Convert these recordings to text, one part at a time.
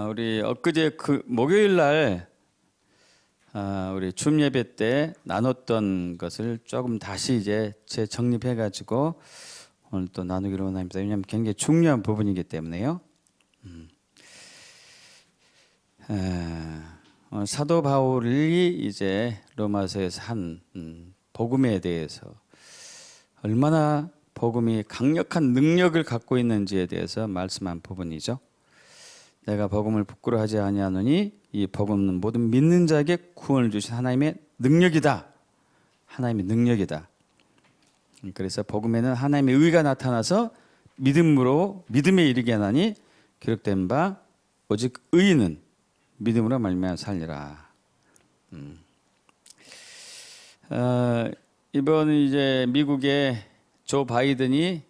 우리 엊그제 그 목요일 날 우리 줌 예배 때 나눴던 것을 조금 다시 이제 재정립해 가지고 오늘 또 나누기로 원합니다. 왜냐하면 굉장히 중요한 부분이기 때문에요. 사도 바울이 이제 로마서에서 한 복음에 대해서 얼마나 복음이 강력한 능력을 갖고 있는지에 대해서 말씀한 부분이죠. 내가 복음을 부끄러워하지 아니하노니 이 복음은 모든 믿는 자에게 구원을 주신 하나님의 능력이다. 하나님의 능력이다. 그래서 복음에는 하나님의 의가 나타나서 믿음에 이르게 하나니 기록된 바 오직 의인은 믿음으로 말미암아 살리라. 이번 이제 미국의 조 바이든이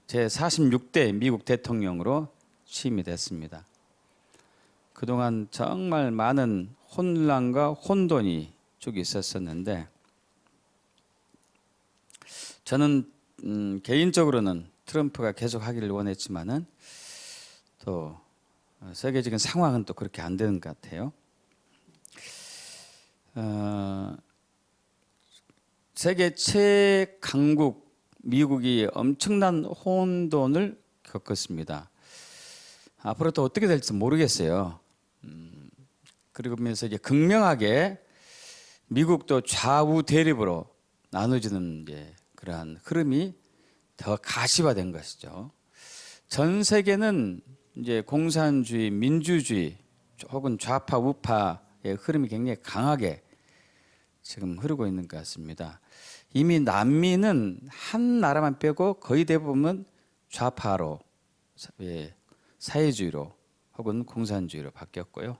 제 46대 미국 대통령으로 취임이 됐습니다. 그동안 정말 많은 혼란과 혼돈이 쭉 있었었는데 저는 개인적으로는 트럼프가 계속 하기를 원했지만은 또 세계적인 상황은 또 그렇게 안 되는 것 같아요. 세계 최강국 미국이 엄청난 혼돈을 겪었습니다. 앞으로 또 어떻게 될지 모르겠어요. 그러면서 이제 극명하게 미국도 좌우 대립으로 나눠지는 이제 그러한 흐름이 더 가시화된 것이죠. 전 세계는 이제 공산주의, 민주주의 혹은 좌파, 우파의 흐름이 굉장히 강하게 지금 흐르고 있는 것 같습니다. 이미 남미는 한 나라만 빼고 거의 대부분 좌파로, 사회주의로 혹은 공산주의로 바뀌었고요.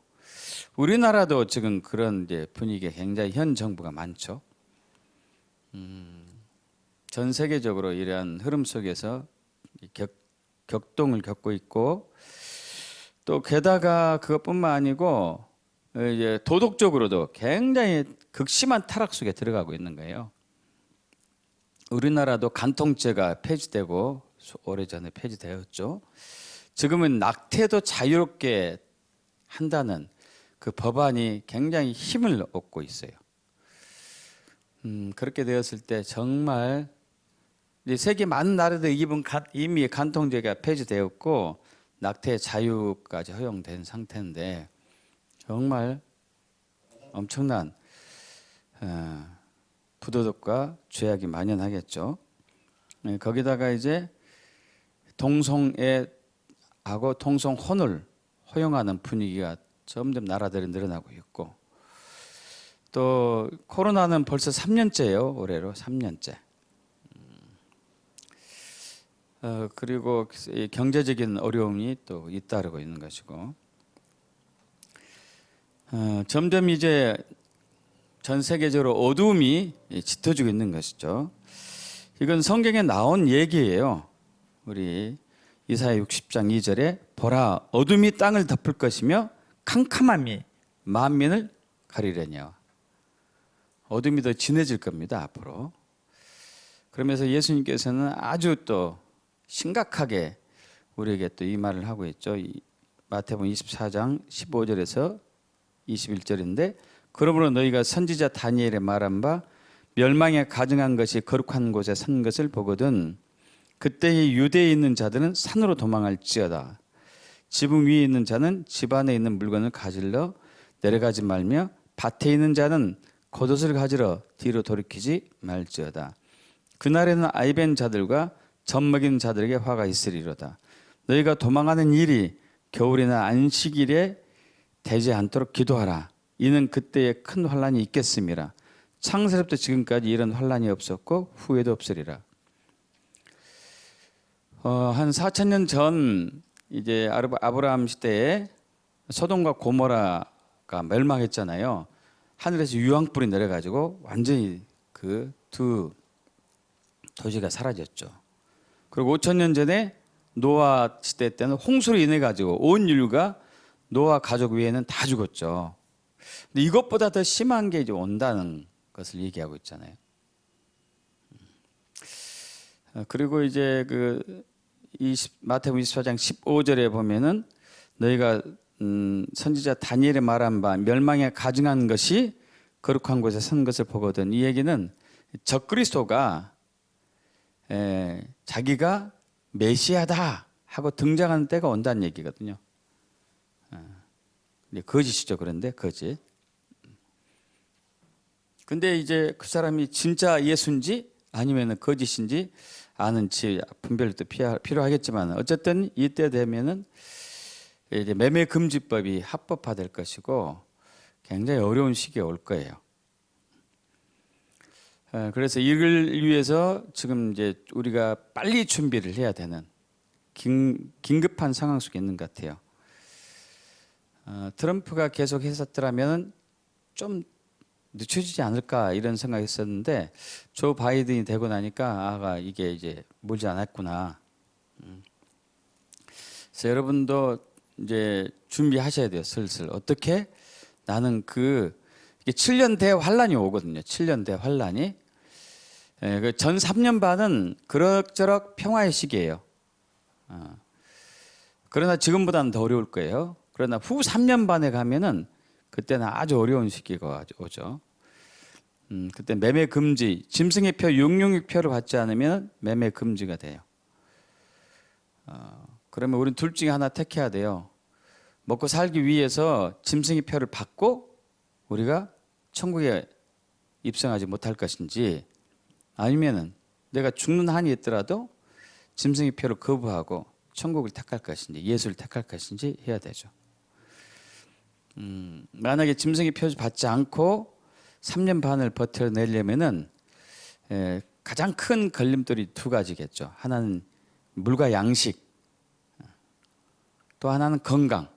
우리나라도 지금 그런 이제 분위기가 굉장히 현 정부가 많죠. 전 세계적으로 이러한 흐름 속에서 격동을 겪고 있고 또 게다가 그것뿐만 아니고 이제 도덕적으로도 굉장히 극심한 타락 속에 들어가고 있는 거예요. 우리나라도 간통죄가 폐지되고 오래전에 폐지되었죠. 지금은 낙태도 자유롭게 한다는 그 법안이 굉장히 힘을 얻고 있어요. 그렇게 되었을 때 정말 세계 많은 나라들 이미 간통죄가 폐지되었고 낙태 자유까지 허용된 상태인데 정말 엄청난 부도덕과 죄악이 만연하겠죠. 거기다가 이제 동성애하고 동성혼을 허용하는 분위기가 점점 나라들이 늘어나고 있고 또 코로나는 벌써 3년째예요. 올해로 3년째. 그리고 경제적인 어려움이 또 잇따르고 있는 것이고 점점 이제 전 세계적으로 어두움이 짙어지고 있는 것이죠. 이건 성경에 나온 얘기예요. 우리 이사야 60장 2절에 보라 어둠이 땅을 덮을 것이며 캄캄함이 만민을 가리려니와 어둠이 더 진해질 겁니다. 앞으로. 그러면서 예수님께서는 아주 또 심각하게 우리에게 또 이 말을 하고 있죠. 마태복음 24장 15절에서 21절인데 그러므로 너희가 선지자 다니엘의 말한 바 멸망에 가증한 것이 거룩한 곳에 선 것을 보거든 그때의 유대에 있는 자들은 산으로 도망할지어다. 지붕 위에 있는 자는 집 안에 있는 물건을 가질러 내려가지 말며 밭에 있는 자는 겉옷을 가지러 뒤로 돌이키지 말지어다. 그날에는 아이벤 자들과 젖먹이는 자들에게 화가 있으리로다. 너희가 도망하는 일이 겨울이나 안식일에 되지 않도록 기도하라. 이는 그때에 큰 환란이 있겠음이라. 창세로부터 지금까지 이런 환란이 없었고 후에도 없으리라. 한 4,000년 전 이제 아브라함 시대에 소돔과 고모라가 멸망했잖아요. 하늘에서 유황불이 내려가지고 완전히 그 두 도시가 사라졌죠. 그리고 5,000년 전에 노아 시대 때는 홍수로 인해 가지고 온 인류가 노아 가족 외에는 다 죽었죠. 근데 이것보다 더 심한 게 이제 온다는 것을 얘기하고 있잖아요. 그리고 이제 그 마태복음 24장 15절에 보면은 너희가 선지자 다니엘이 말한 바 멸망에 가증한 것이 거룩한 곳에 선 것을 보거든. 이 얘기는 적그리스도가 자기가 메시아다 하고 등장하는 때가 온다는 얘기거든요. 거짓이죠. 그런데 거짓. 근데 이제 그 사람이 진짜 예수인지 아니면 거짓인지 아는 분별도 필요하겠지만 어쨌든 이때 되면은 이제 매매 금지법이 합법화될 것이고 굉장히 어려운 시기에 올 거예요. 그래서 이걸 위해서 지금 이제 우리가 빨리 준비를 해야 되는 긴급한 상황 속에 있는 것 같아요. 트럼프가 계속 했었더라면 좀 늦춰지지 않을까 이런 생각이 있었는데 조 바이든이 되고 나니까 이게 이제 멀지 않았구나. 그래서 여러분도 이제 준비하셔야 돼요. 슬슬 어떻게 나는 이게 7년 대환란이 오거든요. 7년 대환란이. 그 전 3년 반은 그럭저럭 평화의 시기예요. 그러나 지금보다는 더 어려울 거예요. 그러나 후 3년 반에 가면은 그때는 아주 어려운 시기가 오죠. 그때 매매 금지, 짐승의 표 666표를 받지 않으면 매매 금지가 돼요. 그러면 우리는 둘 중에 하나 택해야 돼요. 먹고 살기 위해서 짐승의 표를 받고 우리가 천국에 입성하지 못할 것인지 아니면은 내가 죽는 한이 있더라도 짐승의 표를 거부하고 천국을 택할 것인지 예수를 택할 것인지 해야 되죠. 만약에 짐승의 표를 받지 않고 3년 반을 버텨내려면은 가장 큰 걸림돌이 두 가지겠죠. 하나는 물과 양식, 또 하나는 건강.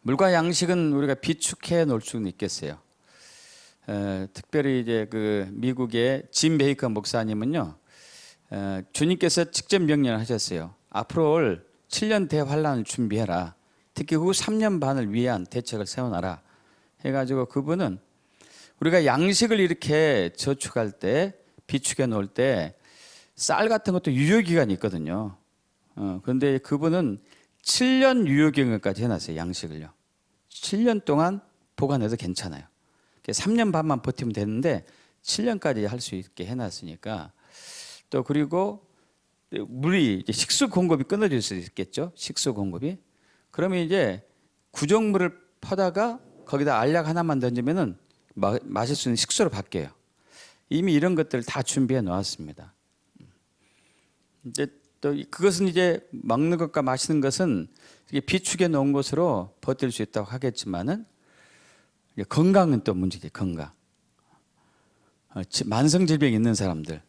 물과 양식은 우리가 비축해 놓을 수는 있겠어요. 특별히 이제 그 미국의 짐 베이커 목사님은요, 주님께서 직접 명령을 하셨어요. 앞으로 올 7년 대환란을 준비해라. 특히 후 3년 반을 위한 대책을 세워놔라. 해가지고 그분은 우리가 양식을 이렇게 저축할 때, 비축해 놓을 때 쌀 같은 것도 유효기간이 있거든요. 그런데 그분은 7년 유효기간까지 해놨어요. 양식을요. 7년 동안 보관해도 괜찮아요. 3년 반만 버티면 되는데 7년까지 할 수 있게 해놨으니까 또 그리고 물이 이제 식수 공급이 끊어질 수 있겠죠. 식수 공급이. 그러면 이제 구정물을 퍼다가 거기다 알약 하나만 던지면은 마실 수 있는 식수로 바뀌어요. 이미 이런 것들을 다 준비해 놓았습니다. 이제 또 그것은 이제 먹는 것과 마시는 것은 비축해 놓은 것으로 버틸 수 있다고 하겠지만은 건강은 또 문제지. 건강. 만성 질병이 있는 사람들,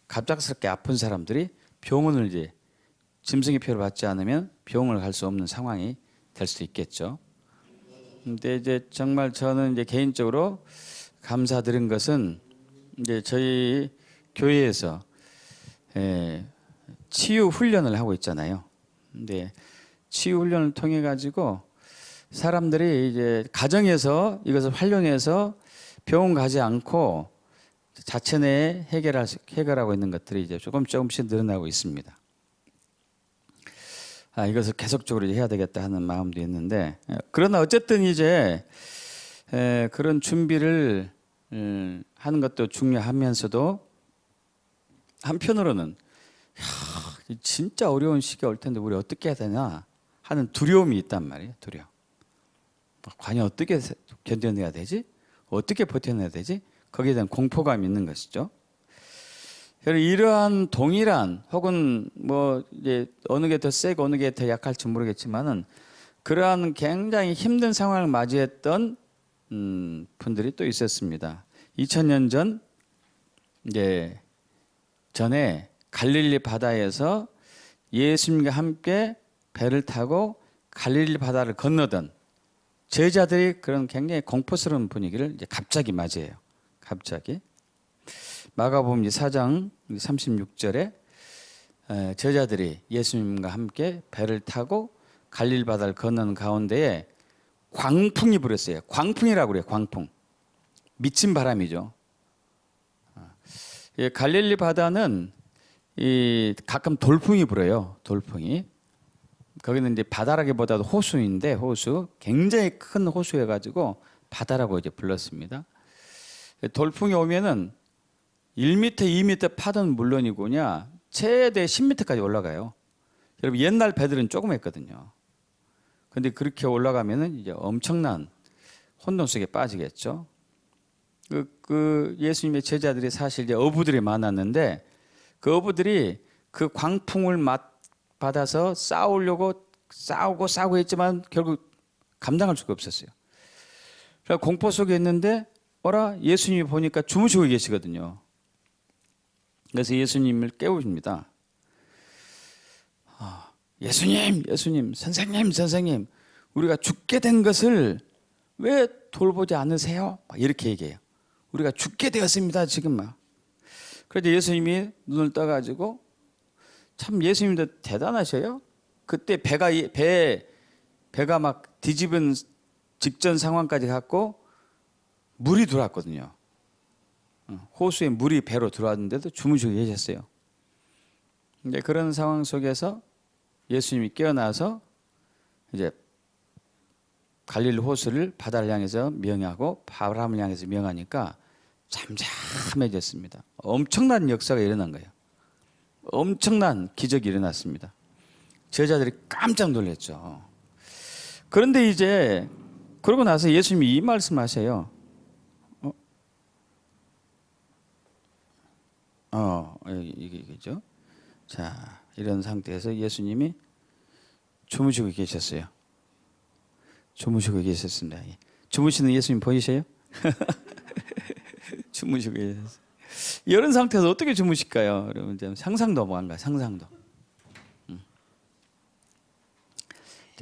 갑작스럽게 아픈 사람들이 병원을 이제 짐승의 표를 받지 않으면 병원을 갈 수 없는 상황이 될 수도 있겠죠. 근데 이제 정말 저는 이제 개인적으로 감사드린 것은 이제 저희 교회에서 치유 훈련을 하고 있잖아요. 근데 치유 훈련을 통해 가지고 사람들이 이제 가정에서 이것을 활용해서 병원 가지 않고 자체 내에 해결하고 있는 것들이 이제 조금씩 늘어나고 있습니다. 이것을 계속적으로 해야 되겠다 하는 마음도 있는데, 그러나 어쨌든 이제 그런 준비를 하는 것도 중요하면서도 한편으로는 진짜 어려운 시기가 올 텐데 우리 어떻게 해야 되나 하는 두려움이 있단 말이에요. 두려움. 과연 어떻게 견뎌내야 되지? 어떻게 버텨내야 되지? 거기에 대한 공포감이 있는 것이죠. 이러한 동일한 혹은 뭐 이제 어느 게 더 세고 어느 게 더 약할지 모르겠지만은 그러한 굉장히 힘든 상황을 맞이했던 분들이 또 있었습니다. 2000년 전 이제 전에 갈릴리 바다에서 예수님과 함께 배를 타고 갈릴리 바다를 건너던 제자들이 그런 굉장히 공포스러운 분위기를 이제 갑자기 맞이해요. 갑자기. 마가복음 4장 36절에 제자들이 예수님과 함께 배를 타고 갈릴리 바다를 건너는 가운데에 광풍이 불었어요. 광풍이라고 그래요. 광풍. 미친 바람이죠. 갈릴리 바다는 가끔 돌풍이 불어요. 돌풍이. 거기는 이제 바다라기보다도 호수인데 호수 굉장히 큰 호수여 가지고 바다라고 이제 불렀습니다. 돌풍이 오면은 1m, 2m 파도는 물론이고냐 최대 10m까지 올라가요. 여러분 옛날 배들은 조그맸거든요. 근데 그렇게 올라가면은 이제 엄청난 혼돈 속에 빠지겠죠. 그 예수님의 제자들이 사실 이제 어부들이 많았는데 그 어부들이 그 광풍을 받아서 싸우고 했지만 결국 감당할 수가 없었어요. 그래서 공포 속에 있는데 예수님이 보니까 주무시고 계시거든요. 그래서 예수님을 깨우십니다. 예수님, 선생님, 우리가 죽게 된 것을 왜 돌보지 않으세요? 이렇게 얘기해요. 우리가 죽게 되었습니다, 지금 막. 그래서 예수님이 눈을 떠가지고 참 예수님도 대단하셔요. 그때 배가 막 뒤집은 직전 상황까지 갔고 물이 들어왔거든요. 호수에 물이 배로 들어왔는데도 주무시고 계셨어요. 근데 그런 상황 속에서 예수님이 깨어나서 이제 갈릴리 호수를 바다를 향해서 명하고 바람을 향해서 명하니까 잠잠해졌습니다. 엄청난 역사가 일어난 거예요. 엄청난 기적이 일어났습니다. 제자들이 깜짝 놀랐죠. 그런데 이제 그러고 나서 예수님이 이 말씀하세요. 이게죠. 자, 이런 상태에서 예수님이 주무시고 계셨어요. 주무시고 계셨습니다. 주무시는 예수님 보이세요? 주무시고 계셨어요. 이런 상태에서 어떻게 주무실까요? 여러분 상상도 못 한가? 상상도.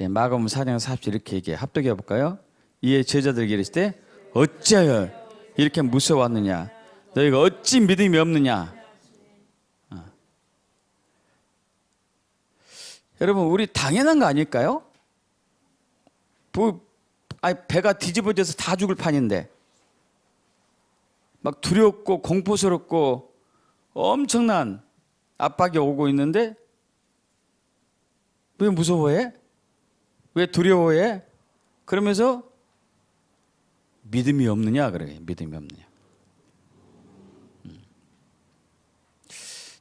마가복음 4장 40절 이렇게 얘기해. 합독해 볼까요? 이에 제자들에게 이르실 때 어찌하여 이렇게 무서워하느냐? 너희가 어찌 믿음이 없느냐? 여러분 우리 당연한 거 아닐까요? 배가 뒤집어져서 다 죽을 판인데 막 두렵고 공포스럽고 엄청난 압박이 오고 있는데 왜 무서워해? 왜 두려워해? 그러면서 믿음이 없느냐 그래요. 믿음이 없느냐.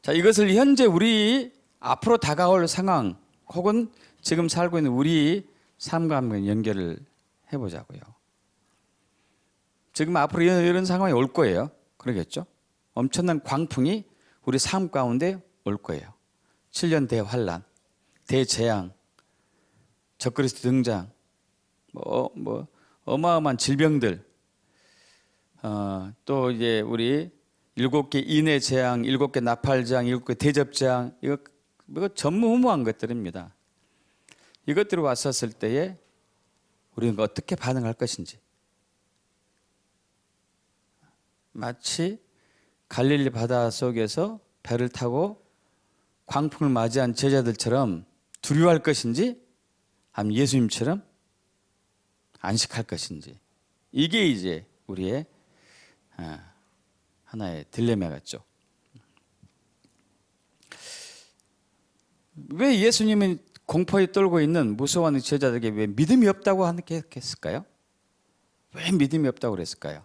자, 이것을 현재 우리 앞으로 다가올 상황 혹은 지금 살고 있는 우리 삶과 한번 연결을 해보자고요. 지금 앞으로 이런 상황이 올 거예요. 그러겠죠? 엄청난 광풍이 우리 삶 가운데 올 거예요. 7년 대환란, 대재앙, 적그리스도 등장, 어마어마한 질병들, 또 이제 우리 7개 인해 재앙, 7개 나팔 재앙, 7개 대접 재앙, 이거 전무후무한 것들입니다. 이것들이 왔었을 때에 우리는 어떻게 반응할 것인지. 마치 갈릴리 바다 속에서 배를 타고 광풍을 맞이한 제자들처럼 두려워할 것인지 아니면 예수님처럼 안식할 것인지. 이게 이제 우리의 하나의 딜레마 같죠. 왜 예수님은 공포에 떨고 있는 무서워하는 제자들에게 왜 믿음이 없다고 했을까요? 왜 믿음이 없다고 그랬을까요?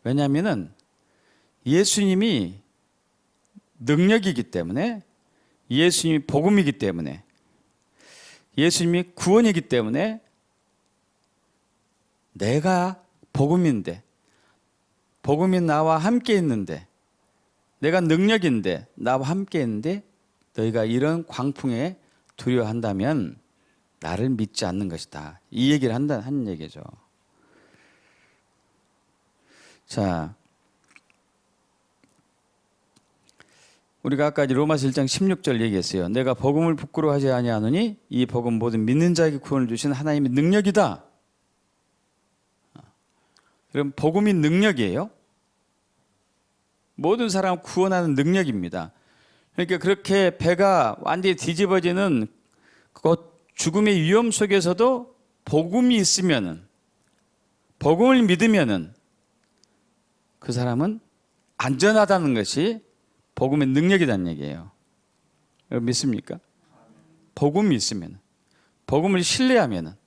왜냐하면 예수님이 능력이기 때문에, 예수님이 복음이기 때문에, 예수님이 구원이기 때문에 내가 복음인데, 복음이 나와 함께 있는데, 내가 능력인데 나와 함께 있는데 너희가 이런 광풍에 두려워한다면 나를 믿지 않는 것이다. 이 얘기를 하는 얘기죠. 자, 우리가 아까 로마서 1장 16절 얘기했어요. 내가 복음을 부끄러워하지 아니하노니 이 복음 모든 믿는 자에게 구원을 주신 하나님의 능력이다. 그럼 복음이 능력이에요. 모든 사람을 구원하는 능력입니다. 그러니까 그렇게 배가 완전히 뒤집어지는 그 죽음의 위험 속에서도 복음이 있으면은, 복음을 믿으면은 그 사람은 안전하다는 것이 복음의 능력이라는 얘기예요. 믿습니까? 복음이 있으면, 복음을 신뢰하면,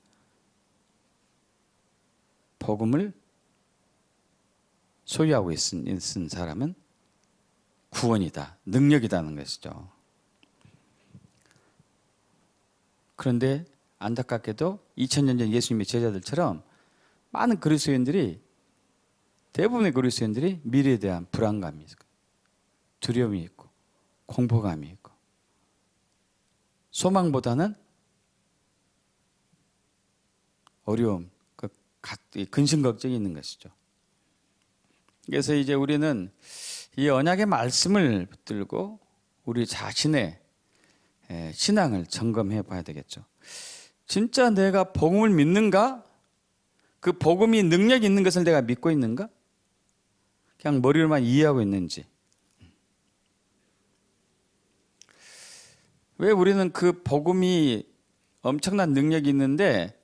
복음을 소유하고 있은 사람은 구원이다, 능력이다는 것이죠. 그런데 안타깝게도 2000년 전 예수님의 제자들처럼 많은 그리스도인들이, 대부분의 그리스도인들이 미래에 대한 불안감이 있고 두려움이 있고 공포감이 있고 소망보다는 어려움, 근심 걱정이 있는 것이죠. 그래서 이제 우리는 이 언약의 말씀을 붙들고 우리 자신의 신앙을 점검해 봐야 되겠죠. 진짜 내가 복음을 믿는가? 그 복음이 능력이 있는 것을 내가 믿고 있는가? 그냥 머리로만 이해하고 있는지. 왜 우리는 그 복음이 엄청난 능력이 있는데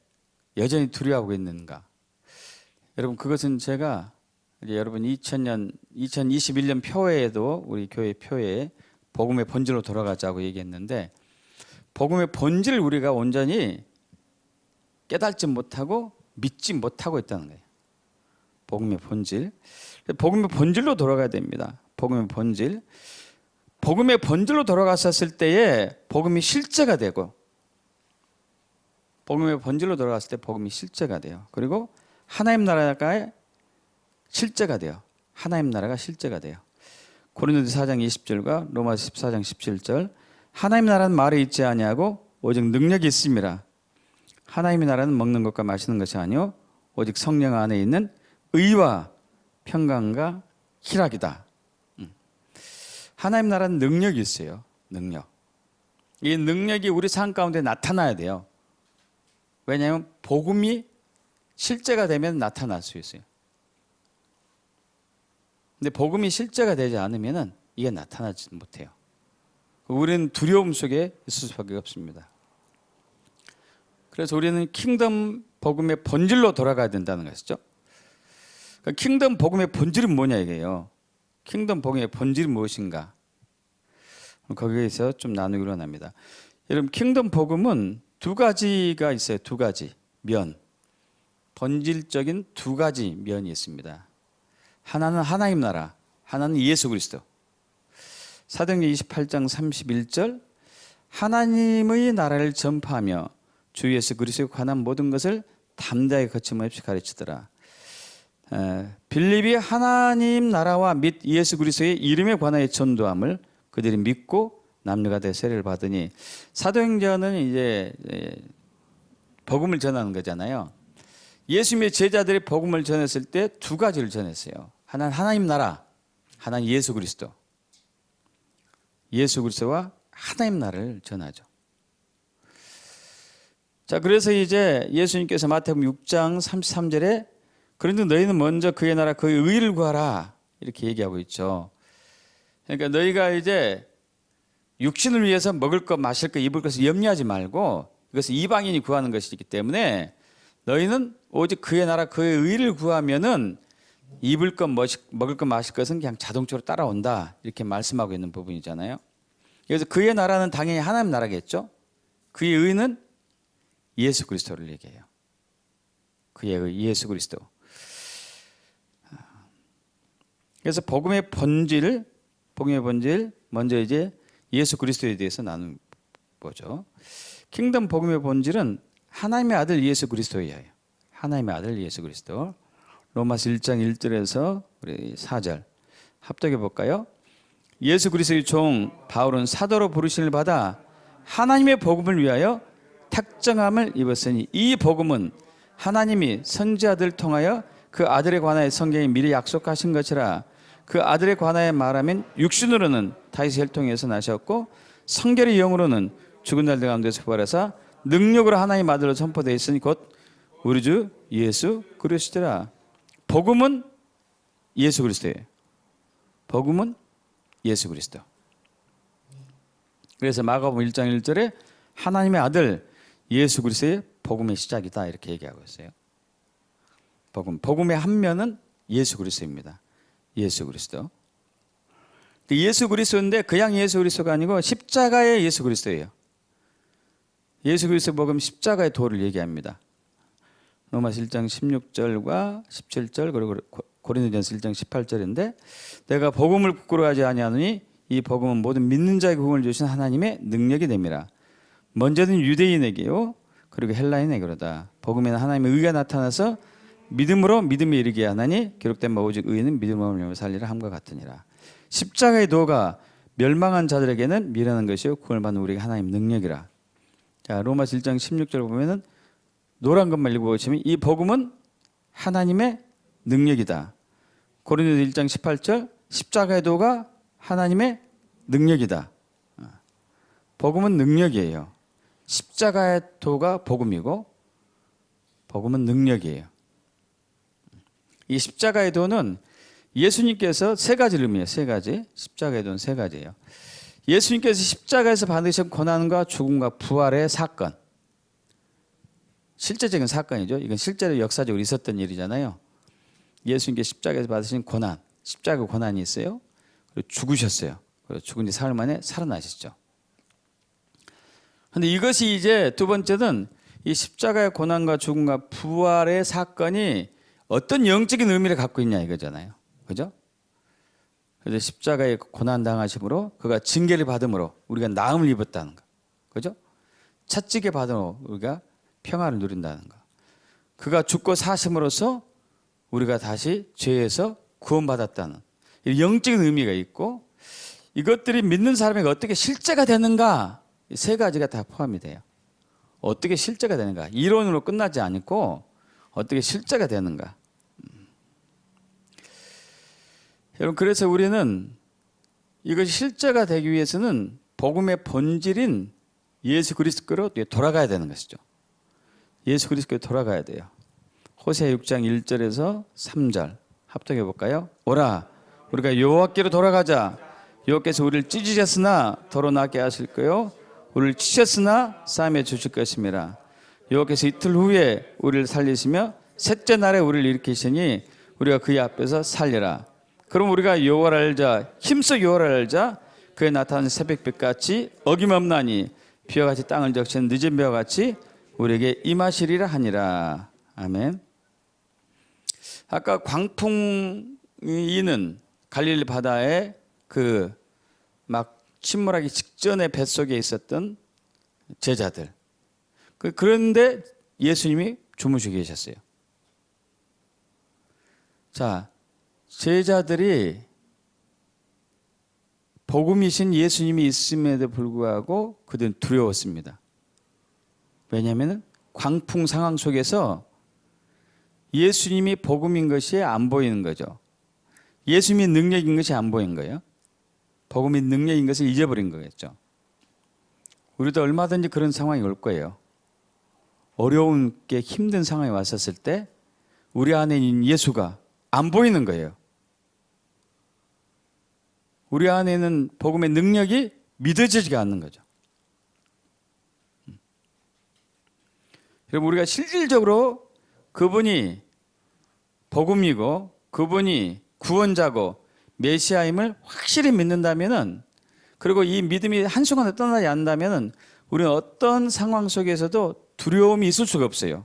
여전히 두려워하고 있는가? 여러분, 그것은 제가 여러분 2021년 표회에도 우리 교회 표회에 복음의 본질로 돌아가자고 얘기했는데, 복음의 본질을 우리가 온전히 깨닫지 못하고 믿지 못하고 있다는 거예요. 복음의 본질. 복음의 본질로 돌아가야 됩니다. 복음의 본질. 복음의 본질로 돌아갔었을 때에 복음이 실제가 되고, 복음의 본질로 돌아갔을 때 복음이 실제가 돼요. 그리고 하나님 나라가 실제가 돼요. 하나님 나라가 실제가 돼요. 고린도서 4장 20절과 로마서 14장 17절. 하나님 나라는 말에 있지 아니하고 오직 능력이 있음이라. 하나님의 나라는 먹는 것과 마시는 것이 아니요 오직 성령 안에 있는 의와 평강과 희락이다. 하나님 나라는 능력이 있어요. 능력. 이 능력이 우리 삶 가운데 나타나야 돼요. 왜냐하면 복음이 실제가 되면 나타날 수 있어요. 근데 복음이 실제가 되지 않으면 이게 나타나지 못해요. 우리는 두려움 속에 있을 수밖에 없습니다. 그래서 우리는 킹덤 복음의 본질로 돌아가야 된다는 것이죠. 그러니까 킹덤 복음의 본질은 뭐냐 이게요. 킹덤 복음의 본질이 무엇인가? 거기에서 좀 나누기로 합니다. 여러분, 킹덤 복음은 두 가지가 있어요. 두 가지 면. 본질적인 두 가지 면이 있습니다. 하나는 하나님 나라, 하나는 예수 그리스도. 사도행전 28장 31절, 하나님의 나라를 전파하며 주 예수 그리스도에 관한 모든 것을 담대하게 거침없이 가르치더라. 빌립이 하나님 나라와 및 예수 그리스도의 이름에 관하여 전도함을 그들이 믿고 남녀가 되 세례를 받으니, 사도행전은 이제 복음을 전하는 거잖아요. 예수님의 제자들이 복음을 전했을 때 두 가지를 전했어요. 하나는 하나님 나라, 하나는 예수 그리스도. 예수 그리스도와 하나님 나라를 전하죠. 자, 그래서 이제 예수님께서 마태복음 6장 33절에 그런데 너희는 먼저 그의 나라 그의 의를 구하라 이렇게 얘기하고 있죠. 그러니까 너희가 이제 육신을 위해서 먹을 것, 마실 것, 입을 것을 염려하지 말고, 이것은 이방인이 구하는 것이기 때문에 너희는 오직 그의 나라 그의 의를 구하면은 입을 것, 먹을 것, 마실 것은 그냥 자동적으로 따라온다 이렇게 말씀하고 있는 부분이잖아요. 그래서 그의 나라는 당연히 하나님 나라겠죠. 그의 의는 예수 그리스도를 얘기해요. 그의 의, 예수 그리스도. 그래서 복음의 본질 먼저 이제 예수 그리스도에 대해서 나눠보죠. 킹덤 복음의 본질은 하나님의 아들 예수 그리스도예요. 하나님의 아들 예수 그리스도. 로마서 1장 1절에서 우리 4절 합독해 볼까요? 예수 그리스도의 종 바울은 사도로 부르심을 받아 하나님의 복음을 위하여 택정함을 입었으니, 이 복음은 하나님이 선지자들 통하여 그 아들에 관하여 성경이 미리 약속하신 것이라. 그 아들에 관하여 말하면 육신으로는 다윗의 혈통에서 나셨고 성결의 영으로는 죽은 자들 가운데서 부활하사 능력으로 하나님 아들로 선포되어 있으니 곧 우리 주 예수 그리스도라. 복음은 예수 그리스도예요. 복음은 예수 그리스도. 그래서 마가복음 1장 1절에 하나님의 아들 예수 그리스도의 복음의 시작이다 이렇게 얘기하고 있어요. 복음의 한 면은 예수 그리스도입니다. 예수 그리스도. 예수 그리스도인데 그냥 예수 그리스도가 아니고 십자가의 예수 그리스도예요. 예수 그리스도의 복음 십자가의 도를 얘기합니다. 로마서 1장 16절과 17절 그리고 고린도전서 1장 18절인데 내가 복음을 부끄러워하지 아니하노니 이 복음은 모든 믿는 자에게 구원을 주신 하나님의 능력이 됨이라. 먼저는 유대인에게요 그리고 헬라인에게로다. 복음에는 하나님의 의가 나타나서 믿음으로 믿음에 이르게 하나니 기록된 바 오직 의인은 믿음으로 살리라 함과 같으니라. 십자가의 도가 멸망한 자들에게는 미련한 것이요 구원을 받는 우리에게 하나님의 능력이라. 자, 로마서 1장 16절 보면은 노란 것만 읽어보시면 이 복음은 하나님의 능력이다. 고린도서 1장 18절 십자가의 도가 하나님의 능력이다. 복음은 능력이에요. 십자가의 도가 복음이고 복음은 능력이에요. 이 십자가의 도는 예수님께서 세 가지를 의미해요. 세 가지. 십자가의 도는 세 가지예요. 예수님께서 십자가에서 받으신 고난과 죽음과 부활의 사건. 실제적인 사건이죠. 이건 실제로 역사적으로 있었던 일이잖아요. 예수님께서 십자가에서 받으신 고난, 십자가 고난이 있어요. 그리고 죽으셨어요. 그리고 죽은 지 사흘 만에 살아나셨죠. 그런데 이것이 이제 두 번째는 이 십자가의 고난과 죽음과 부활의 사건이 어떤 영적인 의미를 갖고 있냐 이거잖아요. 그죠? 그래서 십자가의 고난 당하심으로 그가 징계를 받음으로 우리가 나음을 입었다는 거. 그죠? 채찍에 받음으로 우리가 평화를 누린다는 거. 그가 죽고 사심으로써 우리가 다시 죄에서 구원받았다는 영적인 의미가 있고 이것들이 믿는 사람에게 어떻게 실제가 되는가 이 세 가지가 다 포함이 돼요. 어떻게 실제가 되는가. 이론으로 끝나지 않고 어떻게 실제가 되는가. 여러분 그래서 우리는 이것이 실제가 되기 위해서는 복음의 본질인 예수 그리스도로 돌아가야 되는 것이죠. 예수 그리스도로 돌아가야 돼요. 호세아 6장 1절에서 3절 합독해 볼까요? 오라 우리가 여호와께로 돌아가자. 여호와께서 우리를 찢으셨으나 더러 낫게 하실 거요 우리를 치셨으나 싸매 주실 것임이라. 여호와께서 이틀 후에 우리를 살리시며 셋째 날에 우리를 일으키시니 우리가 그의 앞에서 살리라. 그럼 우리가 여호와를 알자 힘써 여호와를 알자. 그의 나타나는 새벽빛같이 어김없나니 비와 같이 땅을 적시는 늦은 비와 같이 우리에게 임하시리라 하니라. 아멘. 아까 광풍이 이는 갈릴리 바다에 그 막 침몰하기 직전에 뱃속에 있었던 제자들. 그런데 예수님이 주무시고 계셨어요. 자, 제자들이 복음이신 예수님이 있음에도 불구하고 그들은 두려웠습니다. 왜냐하면 광풍 상황 속에서 예수님이 복음인 것이 안 보이는 거죠. 예수님이 능력인 것이 안 보인 거예요. 복음이 능력인 것을 잊어버린 거겠죠. 우리도 얼마든지 그런 상황이 올 거예요. 어려운 게 힘든 상황이 왔었을 때 우리 안에 있는 예수가 안 보이는 거예요. 우리 안에 있는 복음의 능력이 믿어지지가 않는 거죠. 여러분 우리가 실질적으로 그분이 복음이고 그분이 구원자고 메시아임을 확실히 믿는다면은 그리고 이 믿음이 한순간에 떠나지 않는다면은 우리는 어떤 상황 속에서도 두려움이 있을 수가 없어요.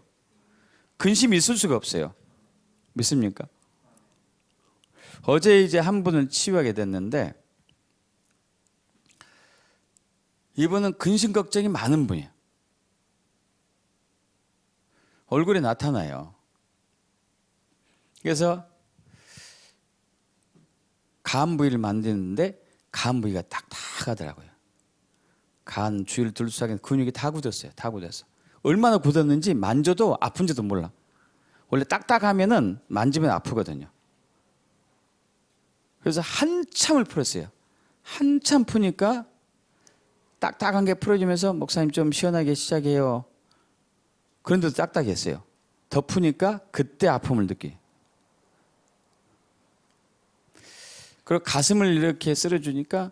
근심이 있을 수가 없어요. 믿습니까? 어제 이제 한 분을 치유하게 됐는데 이분은 근심 걱정이 많은 분이에요. 얼굴에 나타나요. 그래서 간 부위를 만드는데 간 부위가 딱딱하더라고요. 간 주위를 둘러싸기는 근육이 다 굳었어요. 다 굳었어. 얼마나 굳었는지 만져도 아픈지도 몰라. 원래 딱딱하면은 만지면 아프거든요. 그래서 한참을 풀었어요. 한참 푸니까 딱딱한 게 풀어지면서 목사님 좀 시원하게 시작해요. 그런데도 딱딱했어요. 더 푸니까 그때 아픔을 느끼. 그리고 가슴을 이렇게 쓸어주니까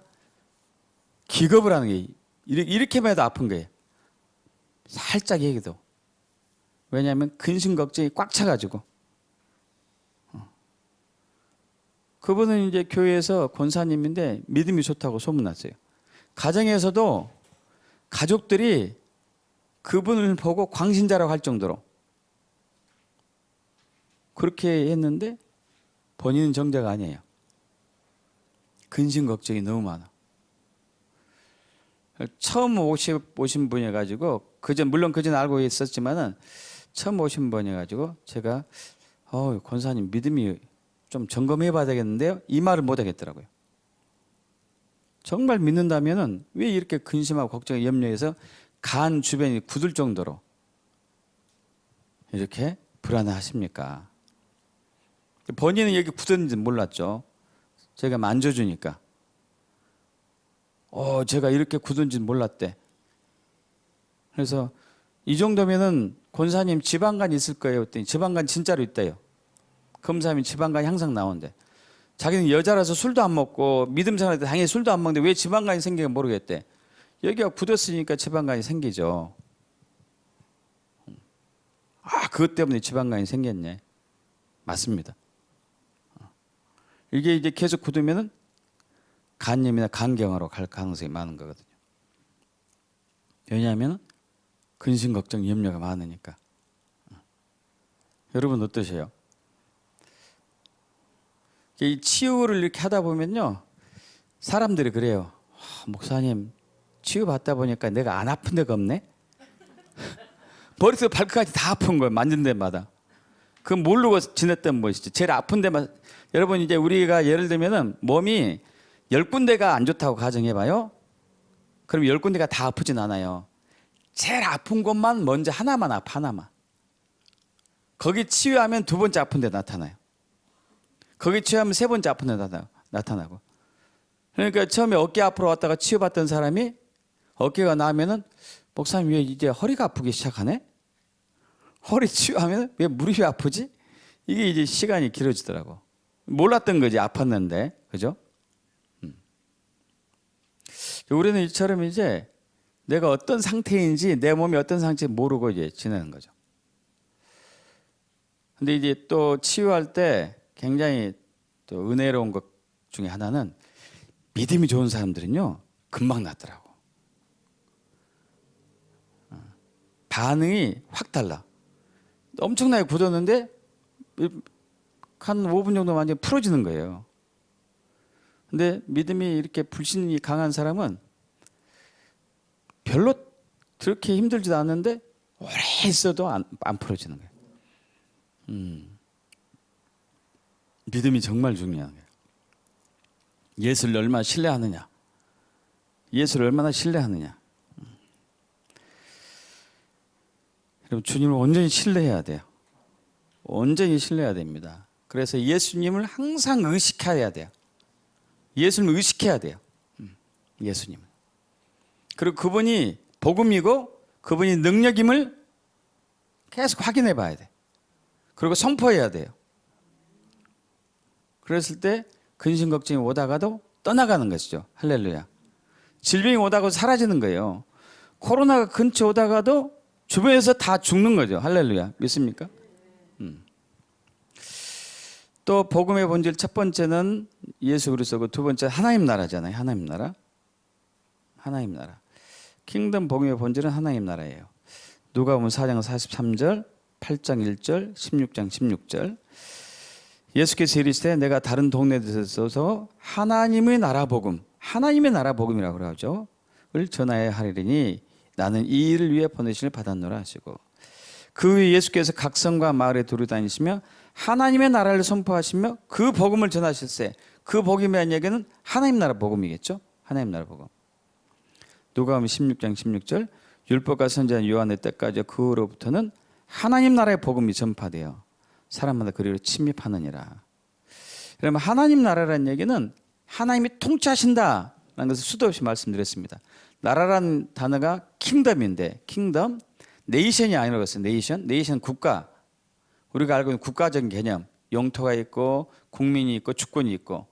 기겁을 하는 게 이렇게만 해도 아픈 거예요. 살짝 얘기도. 왜냐하면 근심 걱정이 꽉 차가지고. 그분은 이제 교회에서 권사님인데 믿음이 좋다고 소문났어요. 가정에서도 가족들이 그분을 보고 광신자라고 할 정도로 그렇게 했는데 본인은 정자가 아니에요. 근심 걱정이 너무 많아. 처음 오신 분이 가지고 물론 그전 알고 있었지만은 처음 오신 분이 가지고 제가 권사님 믿음이 좀 점검해 봐야 되겠는데요. 이 말을 못 하겠더라고요. 정말 믿는다면은 왜 이렇게 근심하고 걱정에 염려해서 간 주변이 굳을 정도로 이렇게 불안해하십니까? 본인은 여기 굳었는지 몰랐죠. 제가 만져주니까. 제가 이렇게 굳은지 몰랐대. 그래서 이 정도면은 권사님 지방간 있을 거예요. 그랬더니 지방간 진짜로 있대요. 검사하면 지방간이 항상 나온대. 자기는 여자라서 술도 안 먹고 믿음 생활할 때 당연히 술도 안 먹는데 왜 지방간이 생기는지 모르겠대. 여기가 굳었으니까 지방간이 생기죠. 그것 때문에 지방간이 생겼네. 맞습니다. 이게 이제 계속 굳으면은 간염이나 간경화로 갈 가능성이 많은 거거든요. 왜냐하면 근심 걱정 염려가 많으니까. 여러분 어떠세요? 이 치유를 이렇게 하다 보면요, 사람들이 그래요. 목사님 치유 받다 보니까 내가 안 아픈 데가 없네. 머리부터 발끝까지 다 아픈 거예요. 만진 데마다. 그 모르고 지냈던 것이죠. 제일 아픈 데만. 여러분 이제 우리가 예를 들면은 몸이 10군데가 안 좋다고 가정해봐요. 그럼 10군데가 다 아프진 않아요. 제일 아픈 곳만 먼저 하나만 아파, 하나만. 거기 치유하면 두 번째 아픈 데 나타나요. 거기 치유하면 세 번째 아픈 데 나타나고. 그러니까 처음에 어깨 아프러 왔다가 치유받던 사람이 어깨가 나으면은 목사님 왜 이제 허리가 아프기 시작하네? 허리 치유하면 왜 무릎이 아프지? 이게 이제 시간이 길어지더라고. 몰랐던 거지, 아팠는데. 그죠? 우리는 이처럼 이제 내가 어떤 상태인지 내 몸이 어떤 상태인지 모르고 이제 지내는 거죠. 근데 이제 또 치유할 때 굉장히 또 은혜로운 것 중에 하나는 믿음이 좋은 사람들은요, 금방 낫더라고. 반응이 확 달라. 엄청나게 굳었는데 한 5분 정도 완전히 풀어지는 거예요. 근데 믿음이 이렇게 불신이 강한 사람은 별로 그렇게 힘들지도 않는데 오래 있어도 안 풀어지는 거예요. 믿음이 정말 중요한 거예요. 예수를 얼마나 신뢰하느냐. 예수를 얼마나 신뢰하느냐. 여러분 주님을 온전히 신뢰해야 돼요. 온전히 신뢰해야 됩니다. 그래서 예수님을 항상 의식해야 돼요. 예수님을 의식해야 돼요. 예수님을. 그리고 그분이 복음이고 그분이 능력임을 계속 확인해 봐야 돼. 그리고 선포해야 돼요. 그랬을 때 근심 걱정이 오다가도 떠나가는 것이죠. 할렐루야. 질병이 오다가 사라지는 거예요. 코로나가 근처 오다가도 주변에서 다 죽는 거죠. 할렐루야. 믿습니까? 또 복음의 본질 첫 번째는 예수 그리스도고 두 번째 하나님 나라잖아요. 하나님 나라. 하나님 나라. 킹덤 복음의 본질은 하나님 나라예요. 누가복음 4장 43절, 8장 1절, 16장 16절. 예수께서 이르시되 내가 다른 동네에 있어서 하나님의 나라 복음, 하나님의 나라 복음이라고 그러죠. 을 전하여야 하리니 나는 이 일을 위해 보내심을 받았노라 하시고, 그 후에 예수께서 각 성과 마을에 두루다니시며 하나님의 나라를 선포하시며 그 복음을 전하실세. 그 복음이라는 얘기는 하나님 나라 복음이겠죠. 하나님 나라 복음. 누가복음 16장 16절 율법과 선지자 요한의 때까지 그 후로부터는 하나님 나라의 복음이 전파되어 사람마다 그리로 침입하느니라. 그러면 하나님 나라라는 얘기는 하나님이 통치하신다라는 것을 수도 없이 말씀드렸습니다. 나라라는 단어가 킹덤인데, 킹덤, 네이션이 아니라고 했어요. 네이션 국가. 우리가 알고 있는 국가적인 개념, 영토가 있고 국민이 있고 주권이 있고,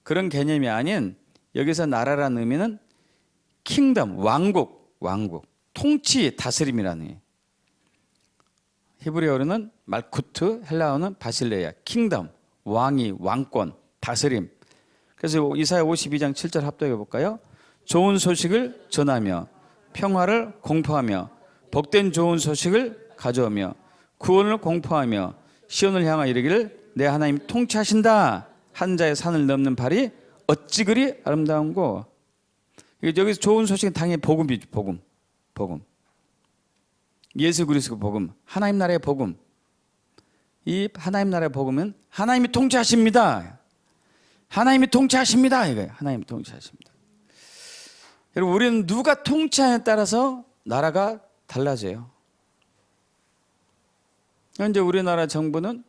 그런 개념이 아닌 여기서 나라라는 의미는 킹덤, 왕국, 통치, 다스림이라는 의미. 히브리어로는 말쿠트, 헬라어는 바실레야, 킹덤, 왕이, 왕권, 다스림. 그래서 이사야 52장 7절 합독해 볼까요? 좋은 소식을 전하며 평화를 공포하며 복된 좋은 소식을 가져오며 구원을 공포하며 시온을 향하여 이르기를 내 하나님 통치하신다. 한 자의 산을 넘는 발이 어찌 그리 아름다운고. 여기서 좋은 소식은 당연히 복음이죠. 복음. 예수 그리스도 복음, 하나님 나라의 복음. 이 하나님 나라의 복음은 하나님이 통치하십니다. 하나님이 통치하십니다. 이거예요. 하나님이 통치하십니다. 여러분, 우리는 누가 통치하냐에 따라서 나라가 달라져요. 현재 우리나라 정부는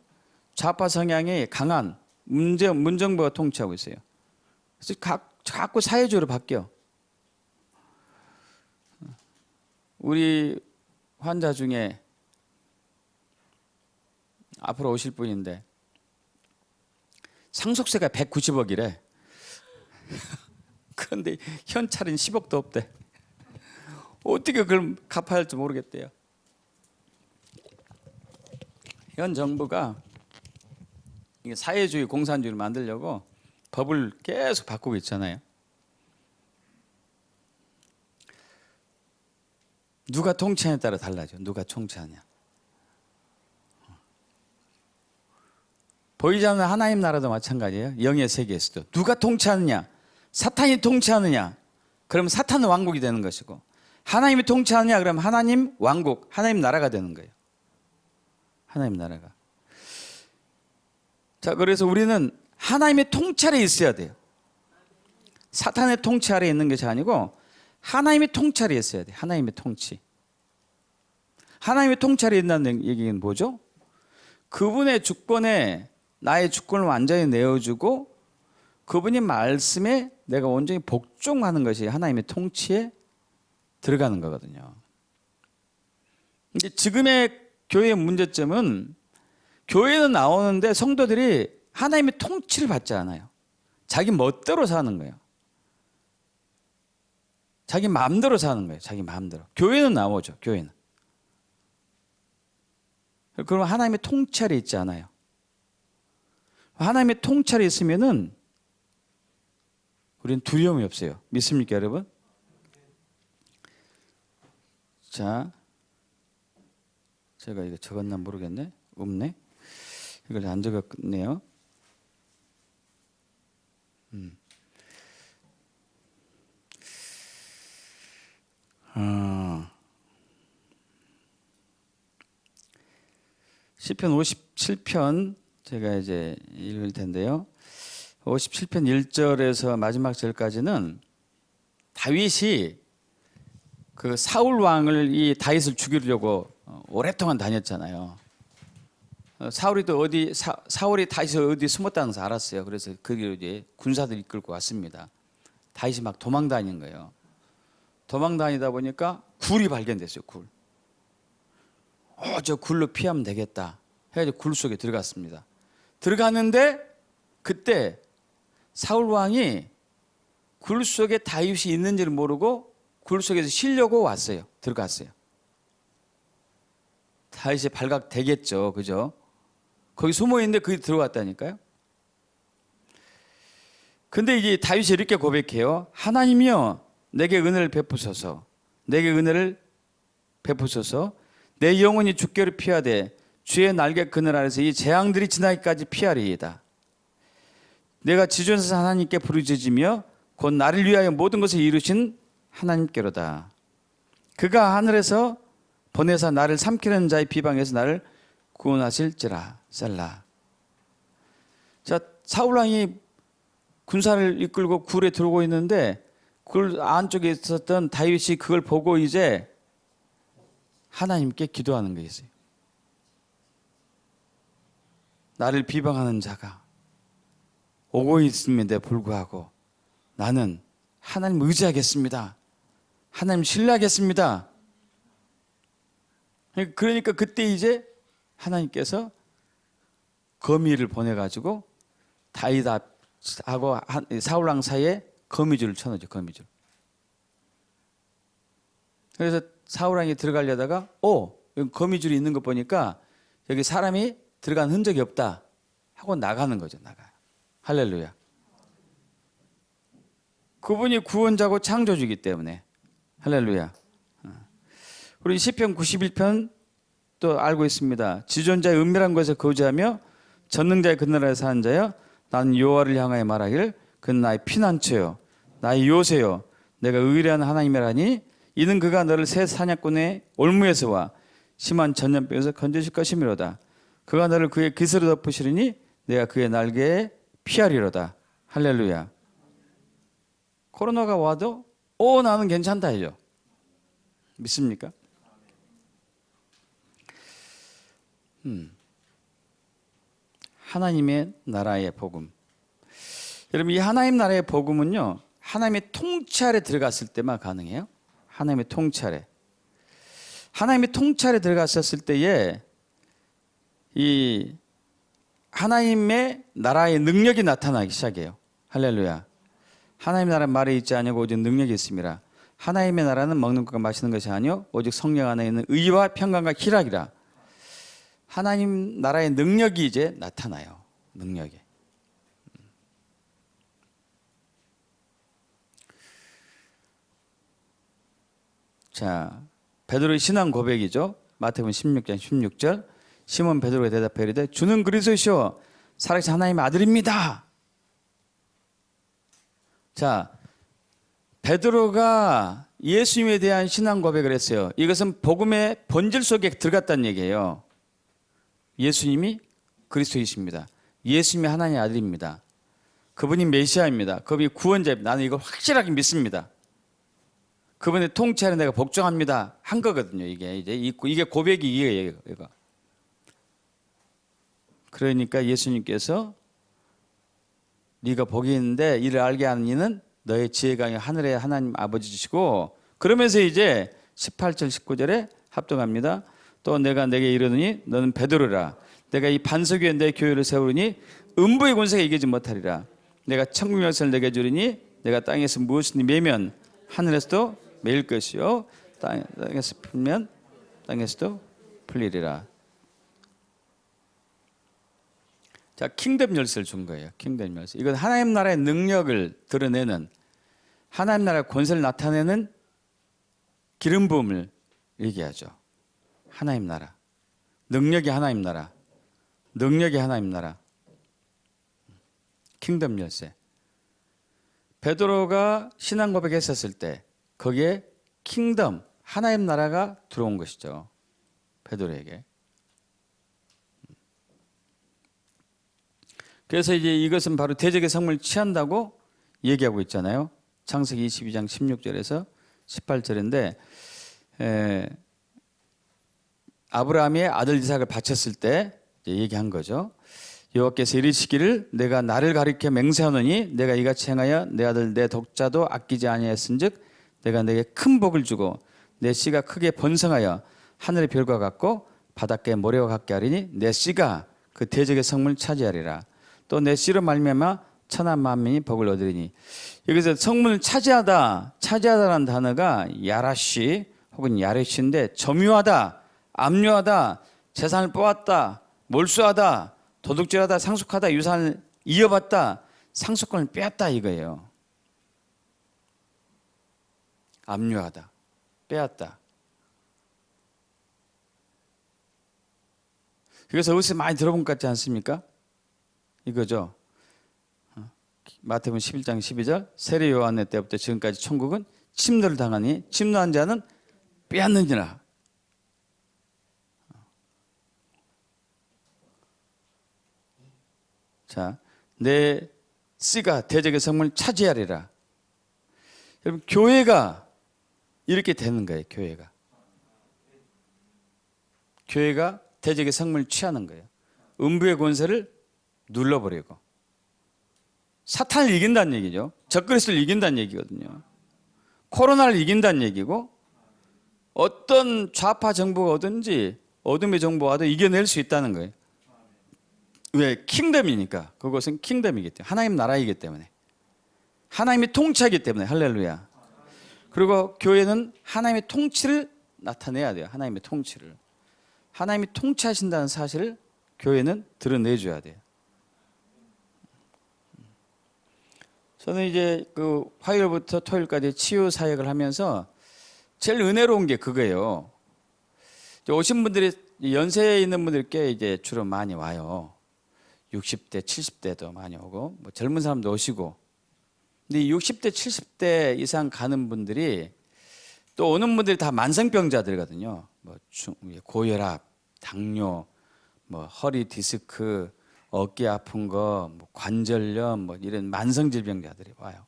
좌파 성향이 강한 문정부가 통치하고 있어요. 그래서 자꾸 사회주의로 바뀌어. 우리 환자 중에 앞으로 오실 분인데 상속세가 190억이래. 그런데 현찰은 10억도 없대. 어떻게 그걸 갚아야 할지 모르겠대요. 현 정부가 사회주의 공산주의를 만들려고 법을 계속 바꾸고 있잖아요. 누가 통치하냐에 따라 달라져. 누가 통치하냐. 보이지 않는 하나님 나라도 마찬가지예요. 영의 세계에서도 누가 통치하느냐. 사탄이 통치하느냐. 그러면 사탄은 왕국이 되는 것이고, 하나님이 통치하느냐 그러면 하나님 왕국, 하나님 나라가 되는 거예요. 하나님 나라가. 자, 그래서 우리는 하나님의 통치 아래에 있어야 돼요. 사탄의 통치 아래에 있는 것이 아니고 하나님의 통치 아래에 있어야 돼요. 하나님의 통치. 하나님의 통치 아래에 있다는 얘기는 뭐죠? 그분의 주권에 나의 주권을 완전히 내어주고 그분이 말씀에 내가 온전히 복종하는 것이 하나님의 통치에 들어가는 거거든요. 지금의 교회의 문제점은 교회는 나오는데 성도들이 하나님의 통치를 받지 않아요. 자기 멋대로 사는 거예요. 자기 마음대로 사는 거예요. 자기 마음대로. 교회는 나오죠. 교회는. 그러면 하나님의 통찰이 있지 않아요. 하나님의 통찰이 있으면은 우리는 두려움이 없어요. 믿습니까, 여러분? 자, 제가 이거 적었나 모르겠네. 없네. 이걸 안 적었네요. 10편 57편 제가 이제 읽을 텐데요. 57편 1절에서 마지막 절까지는 다윗이 그 사울 왕을 이 다윗을 죽이려고 오랫동안 다녔잖아요. 사울이 다윗이 어디 숨었다는 것을 알았어요. 그래서 거기로 이제 군사들 이끌고 왔습니다. 다윗이 막 도망 다닌 거예요. 도망 다니다 보니까 굴이 발견됐어요. 굴. 저 굴로 피하면 되겠다 해가지고 굴 속에 들어갔습니다. 들어갔는데 그때 사울 왕이 굴 속에 다윗이 있는지를 모르고 굴 속에서 쉬려고 왔어요. 들어갔어요. 다윗이 발각되겠죠. 그죠? 거기 숨어 있는데 거기 들어갔다니까요. 근데 이게 다윗이 이렇게 고백해요. 하나님이여 내게 은혜를 베푸소서. 내게 은혜를 베푸소서. 내 영혼이 죽게를 피하되 주의 날개 그늘 아래서 이 재앙들이 지나기까지 피하리이다. 내가 지존에서 하나님께 부르짖으며 곧 나를 위하여 모든 것을 이루신 하나님께로다. 그가 하늘에서 보내사 나를 삼키는 자의 비방에서 나를 구원하실지라. 셀라. 자, 사울왕이 군사를 이끌고 굴에 들어오고 있는데 굴 안쪽에 있었던 다윗이 그걸 보고 이제 하나님께 기도하는 게 있어요. 나를 비방하는 자가 오고 있음에도 불구하고 나는 하나님 의지하겠습니다. 하나님 신뢰하겠습니다. 그러니까 그때 이제 하나님께서 거미를 보내가지고 다윗하고 사울왕 사이에 거미줄을 쳐놓죠. 거미줄. 그래서 사울왕이 들어가려다가 여기 거미줄이 있는 거 보니까 여기 사람이 들어간 흔적이 없다 하고 나가는 거죠. 나가요. 할렐루야. 그분이 구원자고 창조주이기 때문에. 할렐루야. 우리 시편 91편 또 알고 있습니다. 지존자의 은밀한 곳에 거주하며 전능자의 그늘에 사는 자여 나는 여호와를 향하여 말하기를 그는 나의 피난처요 나의 요새요 내가 의뢰한 하나님이라니 이는 그가 너를 새 사냥꾼의 올무에서와 심한 전염병에서 건져줄 것이미로다. 그가 너를 그의 깃으로 덮으시리니 내가 그의 날개에 피하리로다. 할렐루야. 코로나가 와도 나는 괜찮다 해요. 믿습니까? 하나님의 나라의 복음. 여러분 이 하나님 나라의 복음은요 하나님의 통치 아래 들어갔을 때만 가능해요. 하나님의 통치 아래. 하나님의 통치 아래 들어갔었을 때에 이 하나님의 나라의 능력이 나타나기 시작해요. 할렐루야. 하나님의 나라는 말에 있지 아니고 오직 능력이 있습니다. 하나님의 나라는 먹는 것과 마시는 것이 아니요 오직 성령 안에 있는 의와 평강과 희락이라. 하나님 나라의 능력이 이제 나타나요. 능력이. 자, 베드로의 신앙 고백이죠. 마태복음 16장 16절. 시몬 베드로가 대답하여 이르되 주는 그리스도시요 살아계신 하나님의 아들입니다. 자, 베드로가 예수님에 대한 신앙 고백을 했어요. 이것은 복음의 본질 속에 들어갔다는 얘기예요. 예수님이 그리스도이십니다. 예수님이 하나님의 아들입니다. 그분이 메시아입니다. 그분이 구원자입니다. 나는 이걸 확실하게 믿습니다. 그분의 통치하에 내가 복종합니다. 한 거거든요. 이게 고백이 이거예요. 이거. 그러니까 예수님께서 네가 복이 있는데 이를 알게 하는 이는 너의 지혜가 하늘의 하나님 아버지시고 그러면서 이제 18절 19절에 합동합니다. 또 내가 내게 이르노니 너는 베드로라. 내가 이 반석 위에 내 교회를 세우리니 음부의 권세가 이기지 못하리라. 내가 천국 열쇠를 내게 주리니 내가 땅에서 무엇을 매면 하늘에서도 매일 것이요 땅에서 풀면 땅에서도 풀리리라. 자, 킹덤 열쇠를 준 거예요. 킹덤 열쇠. 이건 하나님 나라의 능력을 드러내는 하나님 나라의 권세를 나타내는 기름 부음을 얘기하죠. 하나님 나라. 능력이 하나님 나라. 능력이 하나님 나라. 킹덤 열쇠. 베드로가 신앙 고백했었을 때 거기에 킹덤, 하나님 나라가 들어온 것이죠. 베드로에게. 그래서 이제 이것은 바로 대적의 성물을 취한다고 얘기하고 있잖아요. 창세기 22장 16절에서 18절인데 아브라함의 아들 이삭을 바쳤을 때 얘기한 거죠. 여호와께서 이르시기를 내가 나를 가리켜 맹세하노니 내가 이같이 행하여 내 아들 내 독자도 아끼지 아니하였은즉 내가 내게 큰 복을 주고 내 씨가 크게 번성하여 하늘의 별과 같고 바닷가의 모래와 같게 하리니 내 씨가 그 대적의 성문을 차지하리라. 또 내 씨로 말미암아 천하 만민이 복을 얻으리니. 여기서 성문을 차지하다라는 단어가 야라시 혹은 야레시인데 점유하다, 압류하다, 재산을 뽑았다, 몰수하다, 도둑질하다, 상속하다, 유산을 이어받다, 상속권을 빼앗다 이거예요. 압류하다, 빼앗다. 그래서 어디서 많이 들어본 것 같지 않습니까? 이거죠. 마태복음 11장 12절 세례 요한의 때부터 지금까지 천국은 침노를 당하니 침노한 자는 빼앗느니라. 자, 내 씨가 대적의 성문을 차지하리라. 여러분 교회가 이렇게 되는 거예요. 교회가 대적의 성문을 취하는 거예요. 음부의 권세를 눌러버리고 사탄을 이긴다는 얘기죠. 적그리스도를 이긴다는 얘기거든요. 코로나를 이긴다는 얘기고 어떤 좌파 정부가 오든지 어둠의 정부가 와도 이겨낼 수 있다는 거예요. 왜? 킹덤이니까. 그것은 킹덤이기 때문에 하나님 나라이기 때문에 하나님이 통치하기 때문에. 할렐루야. 그리고 교회는 하나님의 통치를 나타내야 돼요. 하나님의 통치를. 하나님이 통치하신다는 사실을 교회는 드러내줘야 돼요. 저는 이제 화요일부터 토요일까지 치유 사역을 하면서 제일 은혜로운 게 그거예요. 이제 오신 분들이 연세에 있는 분들 꽤 이제 주로 많이 와요. 60대, 70대도 많이 오고 뭐 젊은 사람도 오시고. 근데 이 60대, 70대 이상 가는 분들이 또 오는 분들이 다 만성병자들이거든요. 뭐 고혈압, 당뇨, 뭐 허리 디스크, 어깨 아픈 거, 뭐 관절염, 뭐 이런 만성 질병자들이 와요.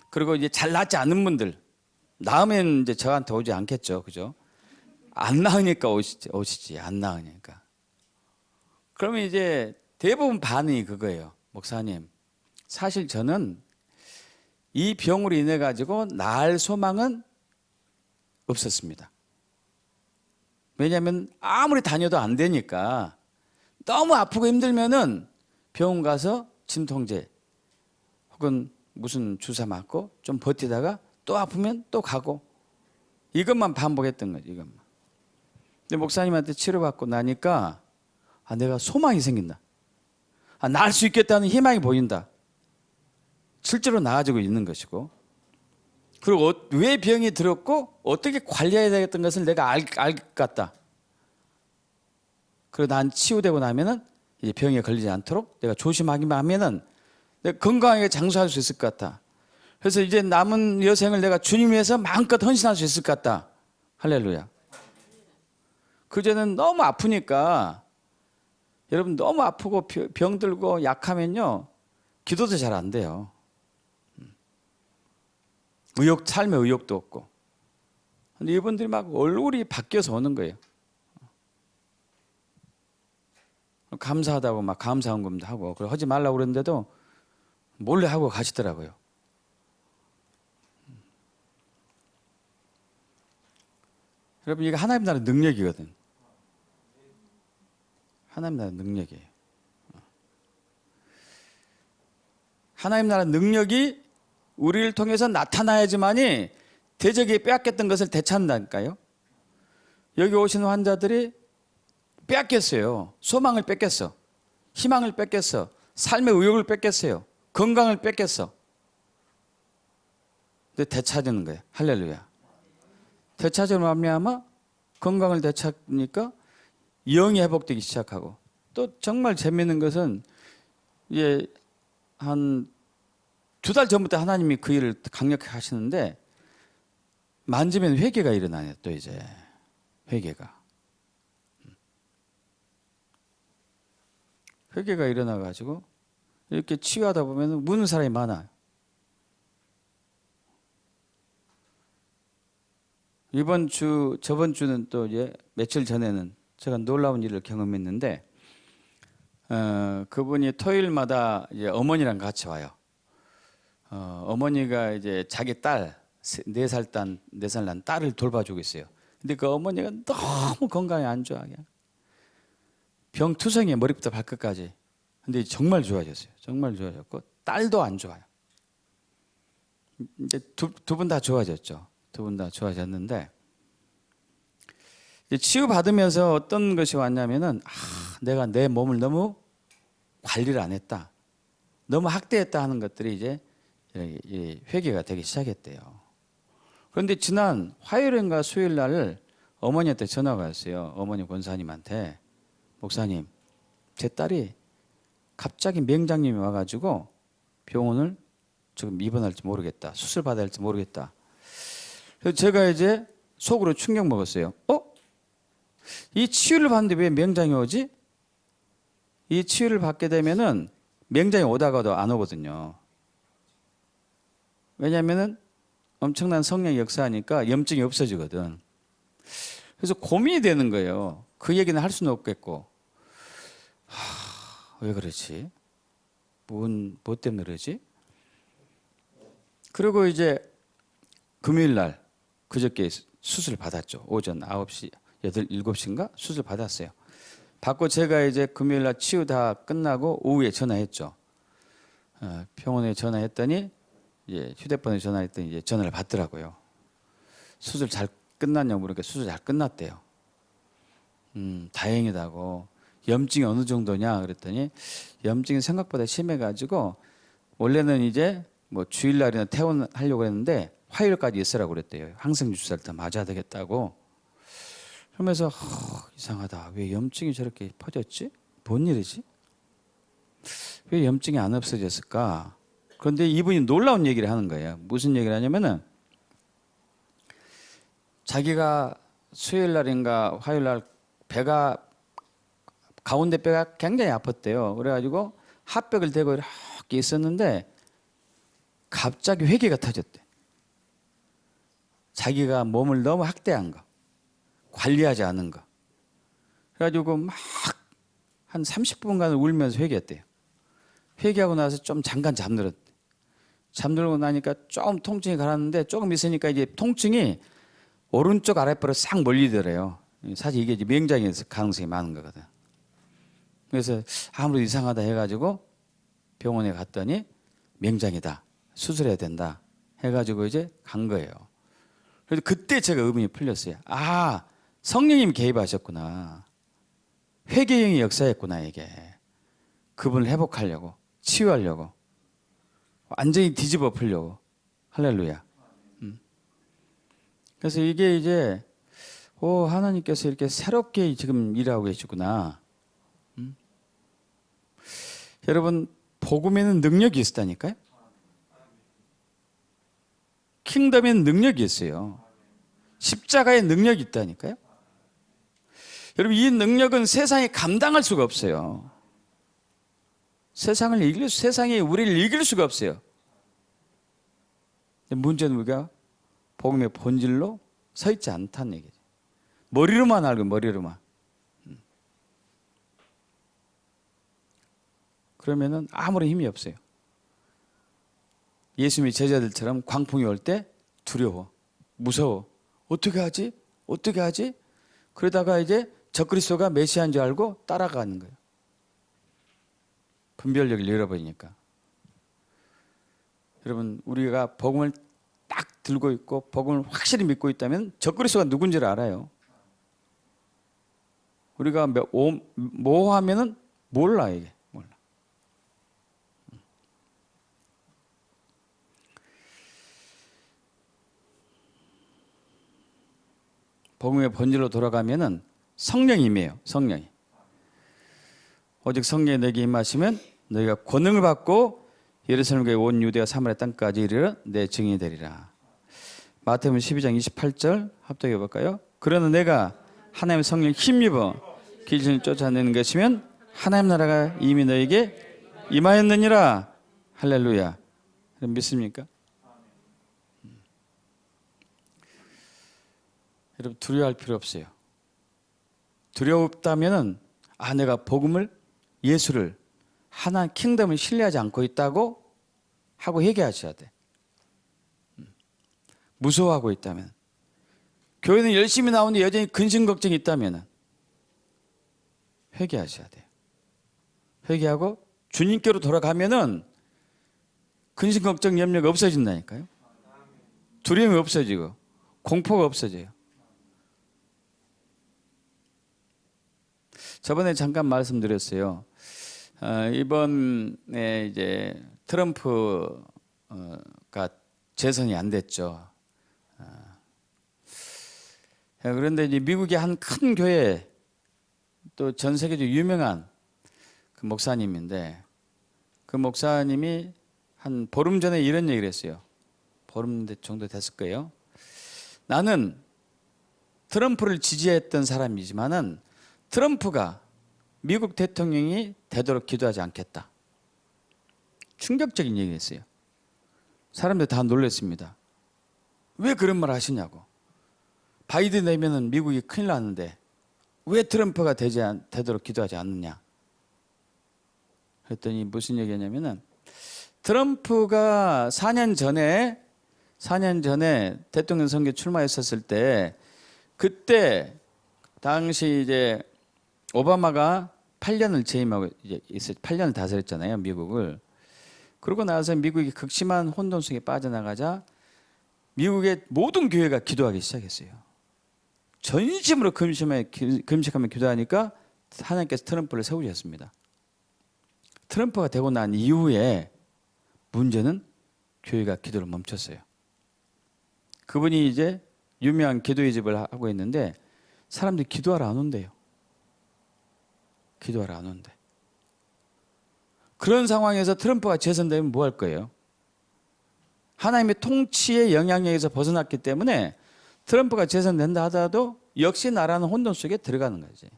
그리고 이제 잘 낫지 않는 분들, 나으면 이제 저한테 오지 않겠죠, 그죠? 안 나으니까 오시지, 안 나으니까. 그러면 이제 대부분 반응이 그거예요, 목사님. 사실 저는 이 병으로 인해 가지고 나을 소망은 없었습니다. 왜냐하면 아무리 다녀도 안 되니까 너무 아프고 힘들면은 병원 가서 진통제 혹은 무슨 주사 맞고 좀 버티다가 또 아프면 또 가고 이것만 반복했던 거죠. 이것만. 근데 목사님한테 치료받고 나니까 내가 소망이 생긴다. 나을 수 있겠다는 희망이 보인다. 실제로 나아지고 있는 것이고, 그리고 왜 병이 들었고 어떻게 관리해야 되겠던 것을 내가 알 것 같다. 그리고 난 치유되고 나면은 이제 병에 걸리지 않도록 내가 조심하기만 하면은 내가 건강하게 장수할 수 있을 것 같다. 그래서 이제 남은 여생을 내가 주님 위해서 마음껏 헌신할 수 있을 것 같다. 할렐루야. 그전에는 너무 아프니까, 여러분 너무 아프고 병들고 약하면요 기도도 잘 안 돼요. 삶에 의욕도 없고. 근데 이분들이 막 얼굴이 바뀌어서 오는 거예요. 감사하다고 막 감사헌금도 하고, 그리고 하지 말라고 그랬는데도 몰래 하고 가시더라고요. 여러분, 이게 하나님 나라 능력이거든. 하나님 나라 능력이에요. 하나님 나라 능력이 우리를 통해서 나타나야지만이 대적이 빼앗겼던 것을 되찾는다니까요. 여기 오시는 환자들이 빼앗겼어요. 소망을 뺏겼어. 희망을 뺏겼어. 삶의 의욕을 뺏겼어요. 건강을 뺏겼어. 근데 되찾는 거예요. 할렐루야. 되찾으면 말미암아 건강을 되찾으니까 영이 회복되기 시작하고, 또 정말 재미있는 것은 이제 한 2달 전부터 하나님이 그 일을 강력하게 하시는데, 만지면 회개가 일어나요. 또 이제 회개가 일어나 가지고 이렇게 치유하다 보면 우는 사람이 많아요. 저번 주는 또 이제 며칠 전에는 제가 놀라운 일을 경험했는데, 그분이 토요일마다 이제 어머니랑 같이 와요. 어머니가 이제 자기 딸, 4살 난 딸을 돌봐주고 있어요. 근데 그 어머니가 너무 건강이 안 좋아. 병투성이에요. 머리부터 발끝까지. 근데 정말 좋아졌어요. 정말 좋아졌고, 딸도 안 좋아요. 이제 두 분 다 좋아졌죠. 두 분 다 좋아졌는데, 치유받으면서 어떤 것이 왔냐면은, 내가 내 몸을 너무 관리를 안 했다, 너무 학대했다 하는 것들이 이제 회개가 되기 시작했대요. 그런데 지난 화요일인가 수요일 날 어머니한테 전화가 왔어요. 어머니 권사님한테, 목사님, 제 딸이 갑자기 맹장님이 와가지고 병원을 지금 입원할지 모르겠다, 수술 받아야 할지 모르겠다. 그래서 제가 이제 속으로 충격 먹었어요. 이 치유를 받는데 왜 맹장이 오지? 이 치유를 받게 되면은 맹장이 오다가도 안 오거든요. 왜냐하면은 엄청난 성령 역사하니까 염증이 없어지거든. 그래서 고민이 되는 거예요. 그 얘기는 할 수는 없겠고, 왜 그러지? 뭐 때문에 그러지? 그리고 이제 금요일 날 그저께 수술 받았죠. 오전 9시, 7시인가 수술 받았어요. 받고 제가 이제 금요일 날 치유 다 끝나고 오후에 전화했죠. 병원에 전화했더니, 휴대폰에 전화했더니 이제 전화를 받더라고요. 수술 잘 끝났냐고 물으니까 수술 잘 끝났대요. 다행이다고. 염증이 어느 정도냐 그랬더니, 염증이 생각보다 심해가지고 원래는 이제 뭐 주일날이나 퇴원하려고 했는데 화요일까지 있으라고 그랬대요. 항생제 주사를 더 맞아야 되겠다고. 그러면서 이상하다. 왜 염증이 저렇게 퍼졌지? 뭔 일이지? 왜 염증이 안 없어졌을까? 그런데 이분이 놀라운 얘기를 하는 거예요. 무슨 얘기를 하냐면은 자기가 수요일 날인가 화요일 날 배가 가운데 배가 굉장히 아팠대요. 그래가지고 핫백을 대고 이렇게 있었는데 갑자기 회개가 터졌대. 자기가 몸을 너무 학대한 거, 관리하지 않은 거. 그래가지고 막 한 30분간 울면서 회개했대요. 회개하고 나서 좀 잠깐 잠들었대. 잠들고 나니까 조금 통증이 가라앉는데 조금 있으니까 이제 통증이 오른쪽 아랫배로 싹 몰리더래요. 사실 이게 이제 맹장일 가능성이 많은 거거든. 그래서 아무래도 이상하다 해가지고 병원에 갔더니 맹장이다. 수술해야 된다. 해가지고 이제 간 거예요. 그래서 그때 제가 의문이 풀렸어요. 아, 성령님이 개입하셨구나. 회개형의 역사였구나, 이게. 그분을 회복하려고, 치유하려고, 완전히 뒤집어 풀려고. 할렐루야. 그래서 이게 이제, 하나님께서 이렇게 새롭게 지금 일하고 계시구나. 여러분, 복음에는 능력이 있었다니까요? 킹덤에는 능력이 있어요. 십자가에 능력이 있다니까요? 여러분, 이 능력은 세상이 감당할 수가 없어요. 세상이 우리를 이길 수가 없어요. 문제는 우리가 복음의 본질로 서 있지 않다는 얘기죠. 머리로만 알고, 머리로만. 그러면은 아무런 힘이 없어요. 예수님의 제자들처럼 광풍이 올 때 두려워, 무서워. 어떻게 하지? 어떻게 하지? 그러다가 이제 적그리스도가 메시아인 줄 알고 따라가는 거예요. 분별력을 잃어버리니까. 여러분, 우리가 복음을 딱 들고 있고 복음을 확실히 믿고 있다면 적그리스도가 누군지를 알아요. 우리가 모호하면은 몰라, 이게. 몰라. 복음의 본질로 돌아가면은 성령임이에요. 성령이. 오직 성령이 내게 임하시면 너희가 권능을 받고 예루살렘 교회 온 유대와 사마리아 땅까지 이르러 내 증인이 되리라. 마태복음 12장 28절 합독해 볼까요? 그러나 내가 하나님의 성령 힘입어 귀신을 쫓아내는 것이면 하나님 나라가 이미 너에게 임하였느니라. 할렐루야. 믿습니까? 여러분, 두려워할 필요 없어요. 두려웠다면은 내가 복음을, 예수를, 하나님 킹덤을 신뢰하지 않고 있다고 하고 회개하셔야 돼. 무서워하고 있다면, 교회는 열심히 나오는데 여전히 근심 걱정이 있다면 회개하셔야 돼요. 회개하고 주님께로 돌아가면은 근심 걱정 염려가 없어진다니까요. 두려움이 없어지고 공포가 없어져요. 저번에 잠깐 말씀드렸어요. 이번에 이제 트럼프가 재선이 안 됐죠. 그런데 이제 미국의 한 큰 교회, 또 전 세계적으로 유명한 그 목사님인데, 그 목사님이 한 보름 전에 이런 얘기를 했어요. 보름 정도 됐을 거예요. 나는 트럼프를 지지했던 사람이지만은 트럼프가 미국 대통령이 되도록 기도하지 않겠다. 충격적인 얘기를 했어요. 사람들 다 놀랐습니다. 왜 그런 말 하시냐고. 바이든 되면은 미국이 큰일 나는데 왜 트럼프가 되도록 기도하지 않느냐. 그랬더니 무슨 얘기냐면은 트럼프가 4년 전에 대통령 선거 출마했었을 때, 그때 당시 이제 오바마가 8년을 재임하고 이제 8년을 다스렸잖아요, 미국을. 그러고 나서 미국이 극심한 혼돈 속에 빠져나가자 미국의 모든 교회가 기도하기 시작했어요. 전심으로 금식하며 기도하니까 하나님께서 트럼프를 세우셨습니다. 트럼프가 되고 난 이후에 문제는 교회가 기도를 멈췄어요. 그분이 이제 유명한 기도의 집을 하고 있는데, 사람들이 기도하러 안 온대요. 기도하러 안 온대. 그런 상황에서 트럼프가 재선되면 뭐 할 거예요? 하나님의 통치의 영향력에서 벗어났기 때문에 트럼프가 재선된다 하더라도 역시 나라는 혼돈 속에 들어가는 거지.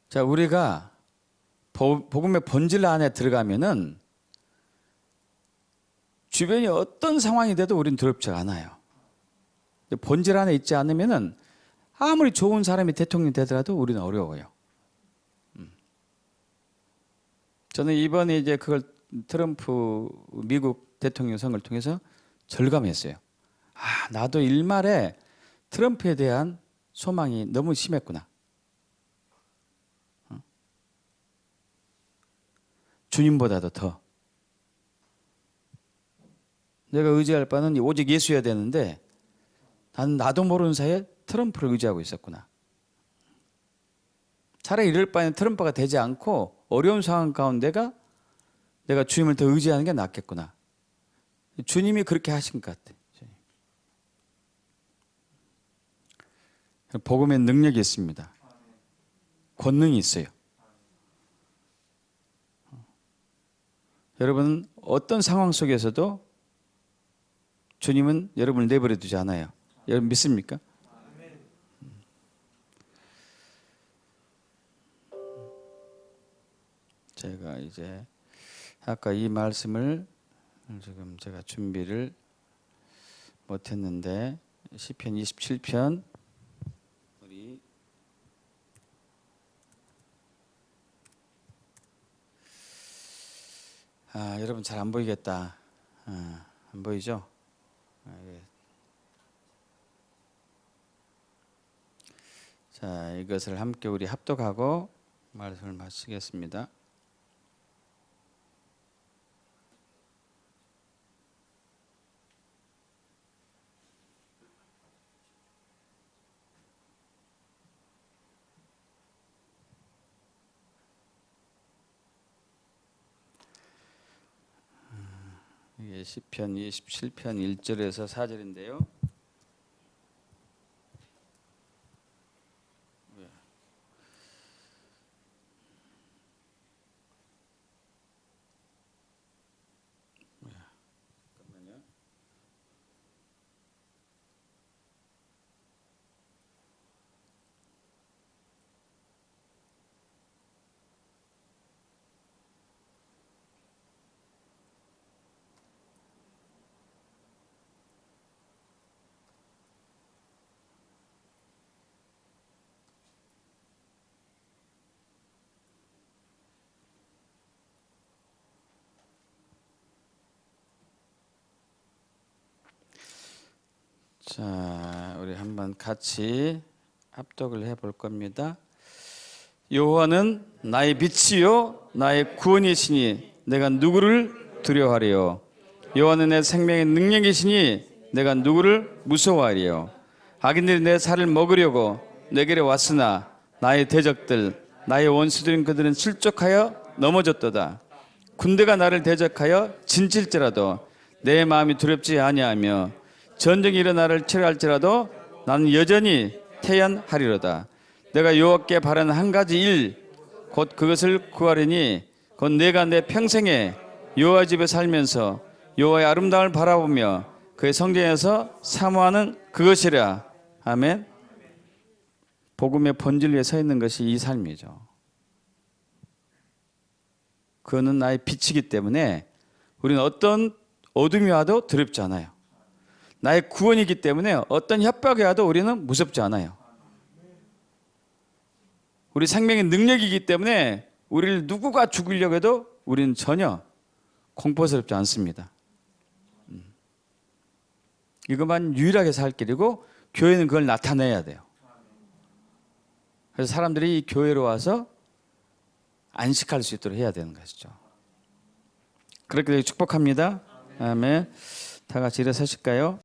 자, 우리가 복음의 본질 안에 들어가면은 주변이 어떤 상황이 돼도 우리는 두렵지 않아요. 본질 안에 있지 않으면은 아무리 좋은 사람이 대통령이 되더라도 우리는 어려워요. 저는 이번에 이제 그걸 트럼프 미국 대통령 선거를 통해서 절감했어요. 아, 나도 일말에 트럼프에 대한 소망이 너무 심했구나. 주님보다도 더. 내가 의지할 바는 오직 예수여야 되는데 나는 나도 모르는 사이에 트럼프를 의지하고 있었구나. 차라리 이럴 바에는 트럼프가 되지 않고 어려운 상황 가운데가 내가 주님을 더 의지하는 게 낫겠구나. 주님이 그렇게 하신 것 같아. 복음의 능력이 있습니다. 권능이 있어요. 여러분 어떤 상황 속에서도 주님은 여러분을 내버려 두지 않아요. 여러분 믿습니까? 제가 이제 아까 이 말씀을 지금 제가 준비를 못했는데 시편 27편 우리 여러분 잘 안 보이겠다. 안 보이죠? 예. 자, 이것을 함께 우리 합독하고 말씀을 마치겠습니다. 이게 시편 27편 1절에서 4절인데요. 자, 우리 한번 같이 합독을 해볼 겁니다. 여호와는 나의 빛이요 나의 구원이시니 내가 누구를 두려워하리요. 여호와는 내 생명의 능력이시니 내가 누구를 무서워하리요. 악인들이 내 살을 먹으려고 내게로 왔으나 나의 대적들 나의 원수들인 그들은 실족하여 넘어졌도다. 군대가 나를 대적하여 진칠지라도 내 마음이 두렵지 아니하며 전쟁이 일어나 나를 치러할지라도 나는 여전히 태연하리로다. 내가 여호와께 바라는 한 가지 일 곧 그것을 구하리니 곧 내가 내 평생에 여호와 집에 살면서 여호와의 아름다움을 바라보며 그의 성전에서 사모하는 그것이라. 아멘. 복음의 본질 위에 서 있는 것이 이 삶이죠. 그거는 나의 빛이기 때문에 우리는 어떤 어둠이 와도 두렵지 않아요. 나의 구원이기 때문에 어떤 협박이 와도 우리는 무섭지 않아요. 우리 생명의 능력이기 때문에 우리를 누구가 죽이려고 해도 우리는 전혀 공포스럽지 않습니다. 이것만 유일하게 살 길이고 교회는 그걸 나타내야 돼요. 그래서 사람들이 이 교회로 와서 안식할 수 있도록 해야 되는 것이죠. 그렇게 축복합니다. 아멘. 다 같이 일어서실까요?